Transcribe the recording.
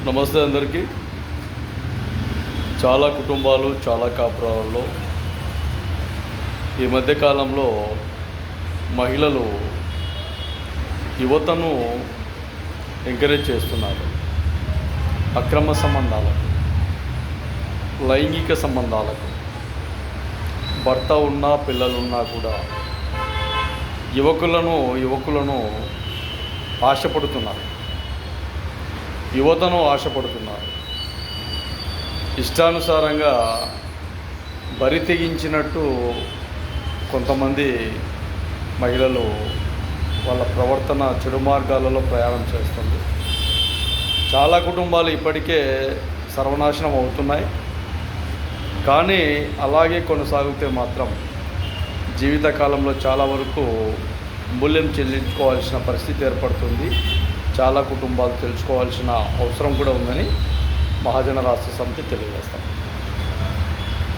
నమస్తే అందరికీ. చాలా కుటుంబాలు, చాలా కాపురాలలో ఈ మధ్యకాలంలో మహిళలు యువతను ఎంకరేజ్ చేస్తున్నారు. అక్రమ సంబంధాలకు, లైంగిక సంబంధాలకు, భర్త ఉన్నా పిల్లలున్నా కూడా యువకులను ఆశపడుతున్నారు, యువతను ఆశపడుతున్నారు. ఇష్టానుసారంగా బరి తెగించినట్టు కొంతమంది మహిళలు వాళ్ళ ప్రవర్తన చెడు మార్గాలలో ప్రయాణం చేస్తుంది. చాలా కుటుంబాలు ఇప్పటికే సర్వనాశనం అవుతున్నాయి. కానీ అలాగే కొనసాగితే మాత్రం జీవితకాలంలో చాలా వరకు మూల్యం చెల్లించుకోవాల్సిన పరిస్థితి ఏర్పడుతుంది. చాలా కుటుంబాలు తెలుసుకోవాల్సిన అవసరం కూడా ఉందని మహాజన రాష్ట్ర సమితి తెలియజేస్తాం.